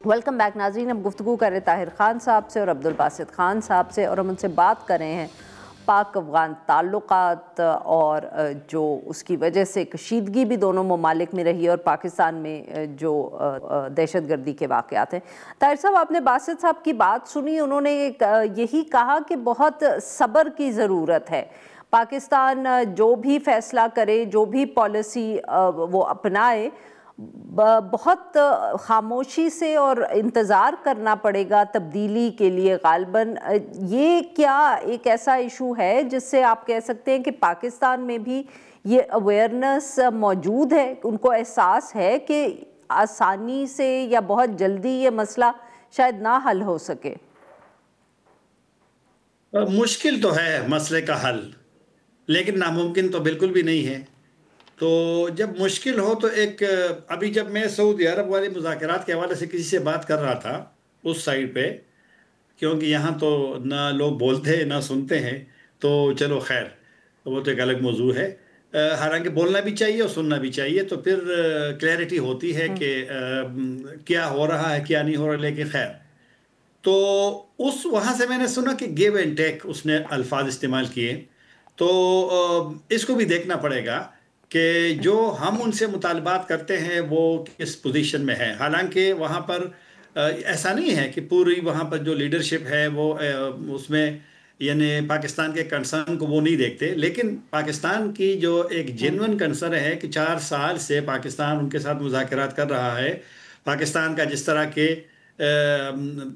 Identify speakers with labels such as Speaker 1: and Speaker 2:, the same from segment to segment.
Speaker 1: Welcome back ناظرین. ہم گفتگو کر رہے طاہر خان صاحب سے اور عبدالباسط خان صاحب سے، اور ہم ان سے بات کر رہے ہیں پاک افغان تعلقات اور جو اس کی وجہ سے کشیدگی بھی دونوں ممالک میں رہی اور پاکستان میں جو دہشت گردی کے واقعات ہیں. طاہر صاحب، آپ نے باسط صاحب کی بات سنی، انہوں نے یہی کہا کہ بہت صبر کی ضرورت ہے. پاکستان جو بھی فیصلہ کرے، جو بھی پالیسی وہ اپنائے، بہت خاموشی سے اور انتظار کرنا پڑے گا تبدیلی کے لیے غالباً. یہ کیا ایک ایسا ایشو ہے جس سے آپ کہہ سکتے ہیں کہ پاکستان میں بھی یہ اویئرنس موجود ہے، ان کو احساس ہے کہ آسانی سے یا بہت جلدی یہ مسئلہ شاید نہ حل ہو سکے؟
Speaker 2: مشکل تو ہے مسئلے کا حل، لیکن ناممکن تو بالکل بھی نہیں ہے. تو جب مشکل ہو تو ابھی جب میں سعودی عرب والے مذاکرات کے حوالے سے کسی سے بات کر رہا تھا اس سائڈ پہ، کیونکہ یہاں تو نہ لوگ بولتے ہیں نہ سنتے ہیں، تو چلو خیر وہ تو ایک الگ موضوع ہے. حالانکہ بولنا بھی چاہیے اور سننا بھی چاہیے، تو پھر کلیئرٹی ہوتی ہے کہ کیا ہو رہا ہے کیا نہیں ہو رہا. لیکن خیر، تو وہاں سے میں نے سنا کہ گیو اینڈ ٹیک اس نے الفاظ استعمال کیے. تو اس کو بھی دیکھنا پڑے گا کہ جو ہم ان سے مطالبات کرتے ہیں وہ کس پوزیشن میں ہے. حالانکہ وہاں پر ایسا نہیں ہے کہ پوری وہاں پر جو لیڈرشپ ہے وہ اس میں یعنی پاکستان کے کنسرن کو وہ نہیں دیکھتے، لیکن پاکستان کی جو ایک جینون کنسرن ہے کہ 4 سال سے پاکستان ان کے ساتھ مذاکرات کر رہا ہے. پاکستان کا جس طرح کے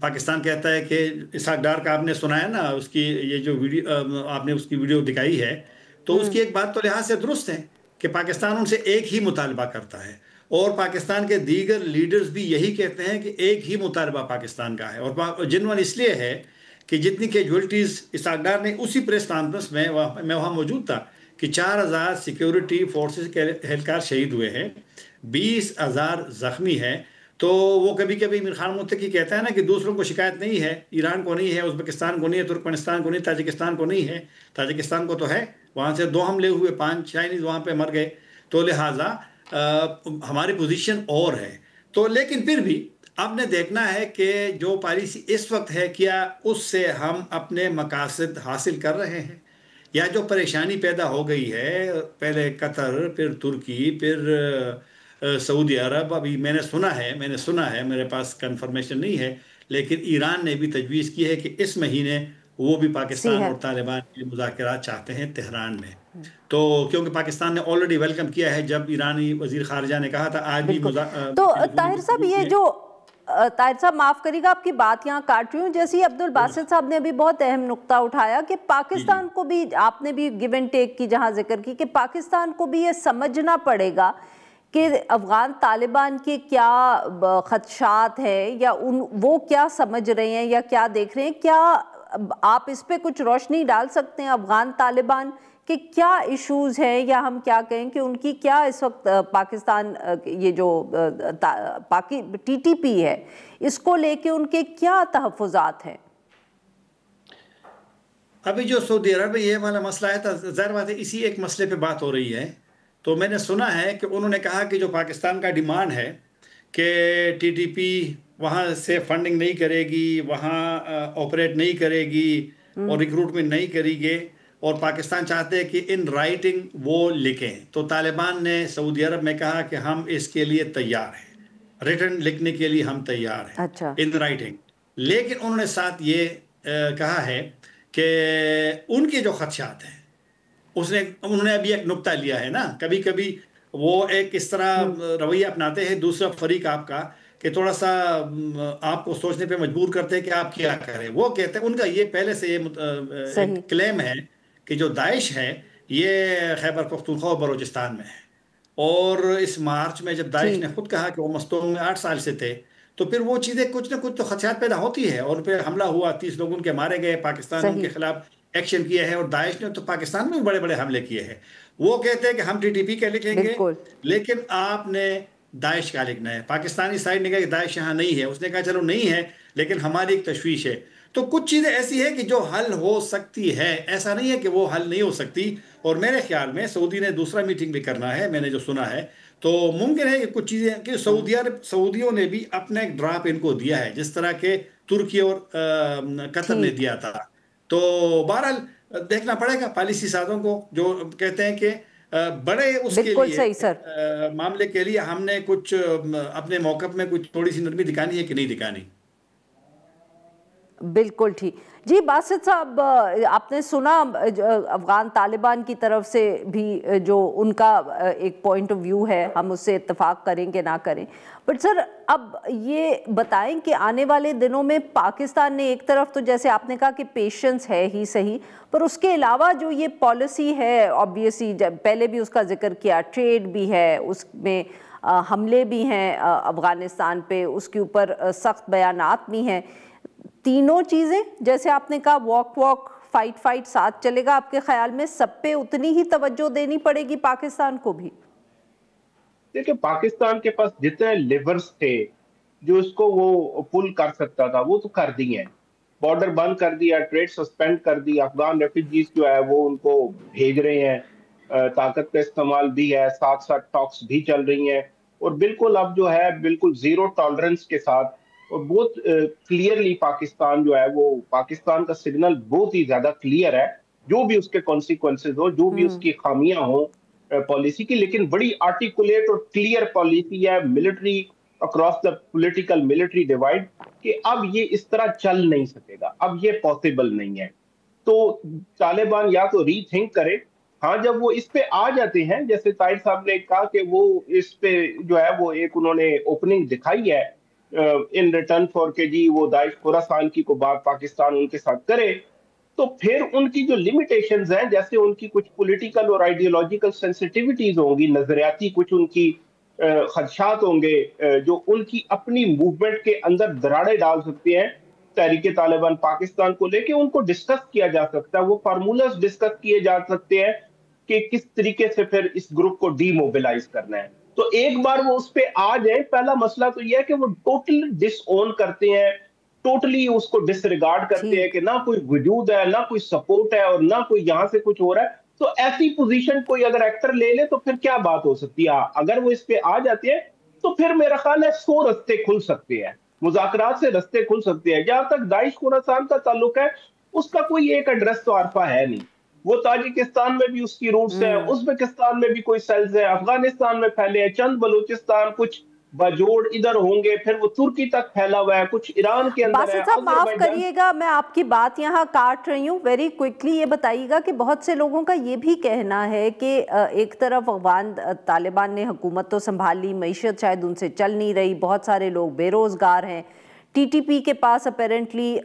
Speaker 2: پاکستان کہتا ہے کہ اسحاق ڈار کا آپ نے سنا ہے نا، اس کی یہ جو ویڈیو آپ نے اس کی ویڈیو دکھائی ہے، تو اس کی ایک بات تو لحاظ سے درست ہے کہ پاکستان ان سے ایک ہی مطالبہ کرتا ہے، اور پاکستان کے دیگر لیڈرز بھی یہی کہتے ہیں کہ ایک ہی مطالبہ پاکستان کا ہے. اور جنون اس لیے ہے کہ جتنی کیجولٹیز اسحاق ڈار نے اسی پریس کانفرنس میں وہاں موجود تھا کہ 4000 سیکیورٹی فورسز کے اہلکار شہید ہوئے ہیں، 20,000 زخمی ہیں. تو وہ کبھی کبھی امیر خان متقی کہتا ہے نا کہ دوسروں کو شکایت نہیں ہے، ایران کو نہیں ہے، ازبکستان کو نہیں ہے، ترکمنستان کو نہیں، تاجکستان کو نہیں ہے. تاجکستان کو تو ہے، وہاں سے 2 حملے ہوئے، 5 چائنیز وہاں پہ مر گئے. تو لہٰذا ہماری پوزیشن اور ہے. تو لیکن پھر بھی اب نے دیکھنا ہے کہ جو پالیسی اس وقت ہے کیا اس سے ہم اپنے مقاصد حاصل کر رہے ہیں، یا جو پریشانی پیدا ہو گئی ہے پہلے قطر، پھر ترکی، پھر سعودی عرب. ابھی میں نے سنا ہے، میرے پاس کنفرمیشن نہیں ہے، لیکن ایران نے بھی تجویز کی ہے کہ اس مہینے وہ بھی پاکستان اور طالبان کے مذاکرات چاہتے ہیں تہران میں. تو کیونکہ پاکستان نے آلریڈی ویلکم کیا ہے، جب ایرانی وزیر خارجہ نے کہا تھا آج بھی
Speaker 1: تو طاہر صاحب یہ جو طاہر صاحب معاف کریے گا آپ کی بات یہاں کاٹ رہی ہوں، جیسے عبدالباسط صاحب نے ابھی بہت اہم نقطہ اٹھایا کہ پاکستان کو بھی، آپ نے بھی گیو اینڈ ٹیک کی جہاں ذکر کی، کہ پاکستان کو بھی یہ سمجھنا پڑے گا کہ افغان طالبان کے کیا خدشات ہیں، یا وہ کیا سمجھ رہے ہیں یا کیا دیکھ رہے ہیں. کیا آپ اس پہ کچھ روشنی ڈال سکتے ہیں افغان طالبان کہ کیا ایشوز ہیں، یا ہم کیا کہیں کہ ان کی کیا اس وقت پاکستان یہ جو ٹی ٹی پی ہے اس کو لے کے ان کے کیا تحفظات ہیں؟
Speaker 2: ابھی جو سعودی عرب میں یہ والا مسئلہ ہے، تو ظاہر بات ہے اسی ایک مسئلے پہ بات ہو رہی ہے. تو میں نے سنا ہے کہ انہوں نے کہا کہ جو پاکستان کا ڈیمانڈ ہے کہ ٹی ٹی پی وہاں سے فنڈنگ نہیں کرے گی، وہاں آپریٹ نہیں کرے گی اور ریکروٹمنٹ نہیں کرے گی، اور پاکستان چاہتے ہیں کہ ان رائٹنگ وہ لکھیں. تو طالبان نے سعودی عرب میں کہا کہ ہم اس کے لیے تیار ہیں، ریٹن لکھنے کے لیے ہم تیار ہیں ان رائٹنگ. لیکن انہوں نے ساتھ یہ کہا ہے کہ ان کے جو خدشات ہیں انہوں نے ابھی ایک نقطہ لیا ہے نا، کبھی کبھی وہ ایک اس طرح رویہ اپناتے ہیں دوسرا فریق آپ کا کہ تھوڑا سا آپ کو سوچنے پہ مجبور کرتے ہیں کہ آپ کیا کریں. وہ کہتے ہیں، ان کا یہ پہلے سے یہ کلیم ہے کہ جو داعش ہے یہ خیبر پختونخوا اور بلوچستان میں ہے. اور اس مارچ میں جب داعش نے خود کہا کہ وہ مستونگ میں 8 سال سے تھے، تو پھر وہ چیزیں کچھ نہ کچھ تو خدشات پیدا ہوتی ہے. اور پھر حملہ ہوا، 30 لوگ ان کے مارے گئے، پاکستان ان کے خلاف ایکشن کیا ہے، اور داعش نے تو پاکستان میں بڑے بڑے حملے کیے ہیں. وہ کہتے ہیں کہ ہم ٹی ٹی پی کا لکھیں گے، لیکن آپ نے داعش کا لکھنا ہے. پاکستانی سائڈ نے کہا کہ داعش یہاں نہیں ہے، اس نے کہا چلو نہیں ہے لیکن ہماری ایک تشویش ہے. تو کچھ چیزیں ایسی ہیں کہ جو حل ہو سکتی ہے، ایسا نہیں ہے کہ وہ حل نہیں ہو سکتی. اور میرے خیال میں سعودی نے دوسرا میٹنگ بھی کرنا ہے، میں نے جو سنا ہے، تو ممکن ہے کہ کچھ چیزیں کہ سعودیوں نے بھی اپنا ایک ڈراپ ان کو دیا ہے، جس طرح کہ ترکی اور قطر نے
Speaker 1: ٹھیک،
Speaker 2: دیا تھا. تو بہرحال دیکھنا پڑے گا پالیسی سازوں کو، جو کہتے ہیں کہ بڑے اس کے
Speaker 1: بالکل
Speaker 2: لیے
Speaker 1: صحیح سر.
Speaker 2: معاملے کے لیے ہم نے کچھ اپنے موقف میں کچھ تھوڑی سی نرمی دکھانی ہے کہ نہیں دکھانی.
Speaker 1: بالکل ٹھیک. جی باسط صاحب، آپ نے سنا افغان طالبان کی طرف سے بھی جو ان کا ایک پوائنٹ آف ویو ہے، ہم اس سے اتفاق کریں کہ نہ کریں، بٹ سر اب یہ بتائیں کہ آنے والے دنوں میں پاکستان نے ایک طرف تو جیسے آپ نے کہا کہ پیشنس ہے ہی صحیح، پر اس کے علاوہ جو یہ پالیسی ہے آبویسلی پہلے بھی اس کا ذکر کیا، ٹریڈ بھی ہے، اس میں حملے بھی ہیں افغانستان پہ، اس کے اوپر سخت بیانات بھی ہیں، تینوں چیزیں جیسے آپ نے کہا واک فائٹ ساتھ چلے گا. آپ کے خیال میں سب پہ اتنی ہی توجہ دینی پڑے گی پاکستان کو بھی؟
Speaker 3: دیکھیں پاکستان کے پاس جتنے لیورز تھے جو اس کو وہ پل کر سکتا تھا وہ تو کر دی ہیں. بارڈر بند کر دیا، ٹریڈ سسپینڈ کر دی، افغان ریفیوجیز جو ہے وہ ان کو بھیج رہے ہیں، طاقت کا استعمال بھی ہے، ساتھ ساتھ ٹاکس بھی چل رہی ہیں، اور بالکل اب جو ہے بالکل زیرو ٹالرنس کے ساتھ، اور بہت کلیئرلی پاکستان جو ہے وہ پاکستان کا سگنل بہت ہی زیادہ کلیئر ہے، جو بھی اس کے کانسیکوینسز ہو، جو بھی اس کی خامیاں ہوں پالیسی کی، لیکن بڑی آرٹیکولیٹ اور کلیئر پالیسی ہے military across the political military divide, کہ اب یہ اس طرح چل نہیں سکے گا، اب یہ پاسبل نہیں ہے. تو طالبان یا تو ری تھنک کرے. ہاں جب وہ اس پہ آ جاتے ہیں، جیسے طاہر صاحب نے کہا کہ وہ اس پہ جو ہے وہ ایک انہوں نے اوپننگ دکھائی ہے ان ریٹرن فار کہ جی وہ داعش خوراسان کی کو بات پاکستان ان کے ساتھ کرے، تو پھر ان کی جو لیمیٹیشنز ہیں، جیسے ان کی کچھ پولیٹیکل اور آئیڈیولوجیکل سینسیٹیوٹیز ہوں گی، نظریاتی کچھ ان کی خدشات ہوں گے جو ان کی اپنی موومنٹ کے اندر دراڑے ڈال سکتے ہیں. تحریک طالبان پاکستان کو لے کے ان کو ڈسکس کیا جا سکتا ہے، وہ فارمولاز ڈسکس کیے جا سکتے ہیں کہ کس طریقے سے پھر اس گروپ کو ڈی موبیلائز کرنا ہے. تو ایک بار وہ اس پہ آ جائیں، پہلا مسئلہ تو یہ ہے کہ وہ ٹوٹل ڈس اون کرتے ہیں، ٹوٹلی اس کو ڈس ریگارڈ کرتے ہیں
Speaker 1: ٹھیک.
Speaker 3: کہ نہ کوئی وجود ہے، نہ کوئی سپورٹ ہے، اور نہ کوئی یہاں سے کچھ ہو رہا ہے. تو ایسی پوزیشن کوئی اگر ایکٹر لے لے تو پھر کیا بات ہو سکتی ہے؟ اگر وہ اس پہ آ جاتے ہیں تو پھر میرا خیال ہے 100 رستے کھل سکتے ہیں، مذاکرات سے رستے کھل سکتے ہیں. جہاں تک داعش خوراسان کا تعلق ہے، اس کا کوئی ایک ایڈریس تو عارفہ ہے نہیں. وہ تاجکستان میں بھی اس کی روٹس ہیں، ازبکستان میں بھی کوئی سیلز ہیں، افغانستان میں پھیلے ہیں، چند بلوچستان کچھ باجوڑ ادھر ہوں گے، پھر وہ ترکی تک پھیلا ہوا ہے، کچھ ایران کے اندر ہے،
Speaker 1: باسط صاحب معاف
Speaker 3: آذربائیجان.
Speaker 1: کریے گا، میں آپ کی بات یہاں کاٹ رہی ہوں، ویری کوئکلی یہ بتائیے گا کہ بہت سے لوگوں کا یہ بھی کہنا ہے کہ ایک طرف افغان طالبان نے حکومت تو سنبھال لی، معیشت شاید ان سے چل نہیں رہی، بہت سارے لوگ بے روزگار ہیں، ٹی ٹی پی کے پاس اپیرنٹلی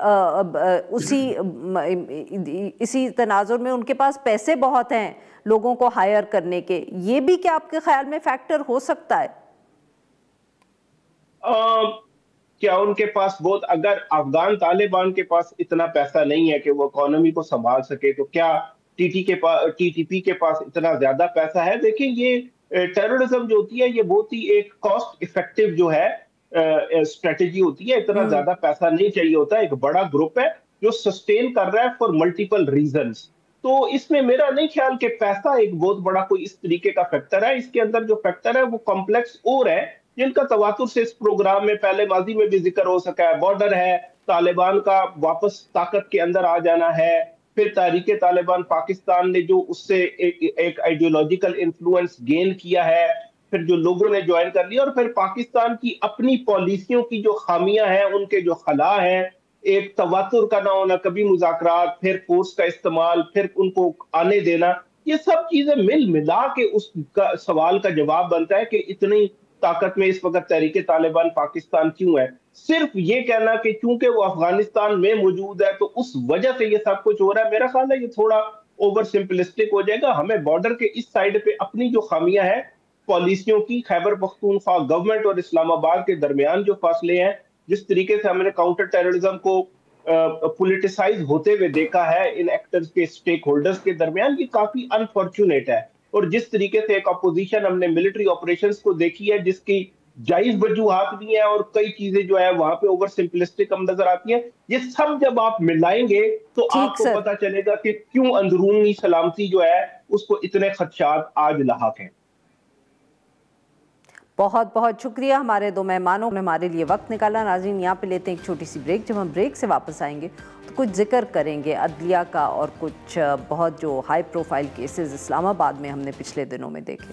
Speaker 1: اسی تناظر میں ان کے پاس پیسے بہت ہیں لوگوں کو ہائر کرنے کے، یہ بھی کیا آپ کے خیال میں فیکٹر ہو سکتا ہے؟
Speaker 3: کیا ان کے پاس بہت، اگر افغان طالبان کے پاس اتنا پیسہ نہیں ہے کہ وہ اکانومی کو سنبھال سکے، تو کیا ٹی ٹی پی کے پاس اتنا زیادہ پیسہ ہے؟ دیکھیں یہ ٹیررزم جو ہوتی ہے یہ بہت ہی ایک کاسٹ افیکٹو جو ہے اسٹریٹجی ہوتی ہے، اتنا زیادہ پیسہ نہیں چاہیے ہوتا. ایک بڑا گروپ ہے جو سسٹین کر رہا ہے فار ملٹیپل ریزنز. تو اس میں میرا نہیں خیال کہ پیسہ ایک بہت بڑا کوئی اس طریقے کا فیکٹر ہے. اس کے اندر جو فیکٹر ہے وہ کمپلیکس اور ہے، جن کا تواتر سے اس پروگرام میں پہلے ماضی میں بھی ذکر ہو سکا ہے. بارڈر ہے، طالبان کا واپس طاقت کے اندر آ جانا ہے، پھر تحریک طالبان پاکستان نے جو اس سے ایک آئیڈیولوجیکل انفلوئنس گین کیا ہے، پھر جو لوگوں نے جوائن کر لیا، اور پھر پاکستان کی اپنی پالیسیوں کی جو خامیاں ہیں، ان کے جو خلا ہیں، ایک تواتر کا نہ ہونا، کبھی مذاکرات، پھر فورس کا استعمال، پھر ان کو آنے دینا، یہ سب چیزیں مل ملا کے اس کا سوال کا جواب بنتا ہے کہ اتنی طاقت میں اس وقت تحریک طالبان پاکستان کیوں ہے. صرف یہ کہنا کہ چونکہ وہ افغانستان میں موجود ہے تو اس وجہ سے یہ سب کچھ ہو رہا ہے، میرا خیال ہے یہ تھوڑا اوور سمپلسٹک ہو جائے گا. ہمیں بارڈر کے اس سائیڈ پہ اپنی جو خامیاں ہیں پالیسیوں کی، خیبر پختونخوا گورنمنٹ اور اسلام آباد کے درمیان جو فاصلے ہیں، جس طریقے سے ہم نے کاؤنٹر ٹیررزم کو پولیٹیسائز ہوتے ہوئے دیکھا ہے ان ایکٹرز کے، سٹیک ہولڈرز کے درمیان، یہ کافی انفارچونیٹ ہے. اور جس طریقے سے ایک اپوزیشن ہم نے ملٹری آپریشنز کو دیکھی ہے جس کی جائز وجوہات بھی ہیں، اور کئی چیزیں جو ہے وہاں پہ اوور سمپلسٹک ہم نظر آتی ہیں، یہ سب جب آپ ملائیں گے تو آپ
Speaker 1: ٹھیک
Speaker 3: کو
Speaker 1: سر.
Speaker 3: پتا چلے گا کہ کیوں اندرونی سلامتی جو ہے اس کو اتنے خدشات آج لاحق ہیں.
Speaker 1: بہت بہت شکریہ ہمارے دو مہمانوں نے ہمارے لیے وقت نکالا۔ ناظرین یہاں پہ لیتے ہیں ایک چھوٹی سی بریک، جب ہم بریک سے واپس آئیں گے تو کچھ ذکر کریں گے عدلیہ کا اور کچھ بہت جو ہائی پروفائل کیسز اسلام آباد میں ہم نے پچھلے دنوں میں دیکھے۔